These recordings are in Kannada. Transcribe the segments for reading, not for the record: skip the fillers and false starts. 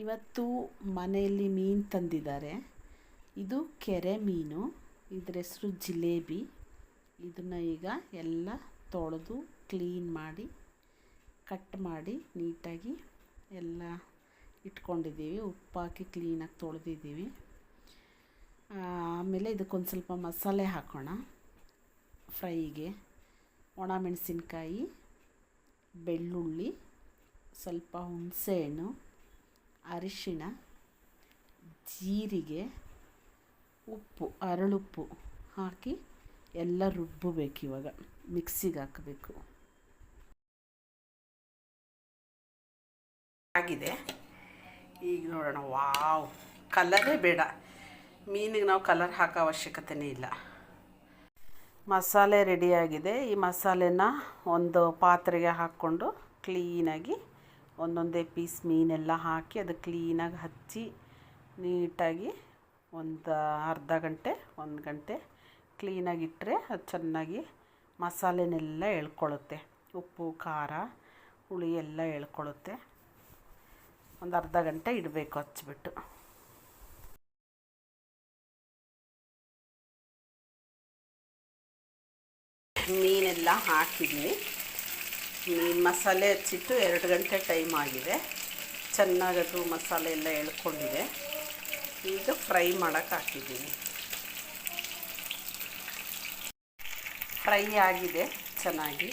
ಇವತ್ತು ಮನೆಯಲ್ಲಿ ಮೀನು ತಂದಿದ್ದಾರೆ. ಇದು ಕೆರೆ ಮೀನು. ಇದರ ಹೆಸರು ಜಿಲೇಬಿ. ಇದನ್ನು ಈಗ ಎಲ್ಲ ತೊಳೆದು ಕ್ಲೀನ್ ಮಾಡಿ ಕಟ್ ಮಾಡಿ ನೀಟಾಗಿ ಎಲ್ಲ ಇಟ್ಕೊಂಡಿದ್ದೀವಿ. ಉಪ್ಪು ಹಾಕಿ ಕ್ಲೀನಾಗಿ ತೊಳೆದಿದ್ದೀವಿ. ಆಮೇಲೆ ಇದಕ್ಕೊಂದು ಸ್ವಲ್ಪ ಮಸಾಲೆ ಹಾಕೋಣ. ಫ್ರೈಗೆ ಒಣಮೆಣಸಿನ್ಕಾಯಿ, ಬೆಳ್ಳುಳ್ಳಿ, ಸ್ವಲ್ಪ ಹುಣಸೆಹಣ್ಣು, ಅರಿಶಿಣ, ಜೀರಿಗೆ, ಉಪ್ಪು, ಅರಳುಪ್ಪು ಹಾಕಿ ಎಲ್ಲ ರುಬ್ಬಬೇಕು. ಇವಾಗ ಮಿಕ್ಸಿಗೆ ಹಾಕಬೇಕು. ಆಗಿದೆ. ಈಗ ನೋಡೋಣ. ವಾವ್, ಕಲರೇ ಬೇಡ ಮೀನಿಗೆ. ನಾವು ಕಲರ್ ಹಾಕೋ ಅವಶ್ಯಕತೆಯೇ ಇಲ್ಲ. ಮಸಾಲೆ ರೆಡಿಯಾಗಿದೆ. ಈ ಮಸಾಲೆನ ಒಂದು ಪಾತ್ರೆಗೆ ಹಾಕ್ಕೊಂಡು ಕ್ಲೀನಾಗಿ ಒಂದೊಂದೇ ಪೀಸ್ ಮೀನೆಲ್ಲ ಹಾಕಿ ಅದು ಕ್ಲೀನಾಗಿ ಹಚ್ಚಿ ನೀಟಾಗಿ ಒಂದು ಅರ್ಧ ಗಂಟೆ 1 ಗಂಟೆ ಕ್ಲೀನಾಗಿಟ್ಟರೆ ಅದು ಚೆನ್ನಾಗಿ ಮಸಾಲೆನೆಲ್ಲ ಎಳ್ಕೊಳ್ಳುತ್ತೆ. ಉಪ್ಪು, ಖಾರ, ಹುಳಿ ಎಲ್ಲ ಎಳ್ಕೊಳ್ಳುತ್ತೆ. ಒಂದು ಅರ್ಧ ಗಂಟೆ ಇಡಬೇಕು ಹಚ್ಚಿಬಿಟ್ಟು. ಮೀನೆಲ್ಲ ಹಾಕಿದ್ವಿ. ಮೀನು ಮಸಾಲೆ ಹಚ್ಚಿಟ್ಟು 2 ಗಂಟೆ ಟೈಮ್ ಆಗಿದೆ. ಚೆನ್ನಾಗದು ಮಸಾಲೆ ಎಲ್ಲ ಎಳ್ಕೊಂಡಿದೆ. ಈಗ ಫ್ರೈ ಮಾಡೋಕ್ಕೆ ಹಾಕಿದ್ದೀನಿ. ಫ್ರೈ ಆಗಿದೆ ಚೆನ್ನಾಗಿ.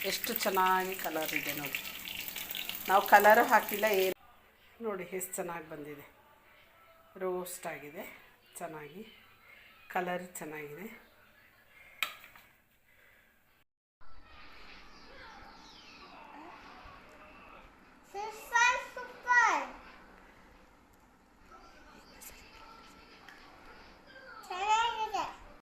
ಎಷ್ಟು ಚೆನ್ನಾಗಿ ಕಲರ್ ಇದೆ ನೋಡಿ. ನಾವು ಕಲರು ಹಾಕಿಲ್ಲ ಏನು ನೋಡಿ. ಎಷ್ಟು ಚೆನ್ನಾಗಿ ಬಂದಿದೆ. ರೋಸ್ಟ್ ಆಗಿದೆ ಚೆನ್ನಾಗಿ. ಕಲರ್ ಚೆನ್ನಾಗಿದೆ.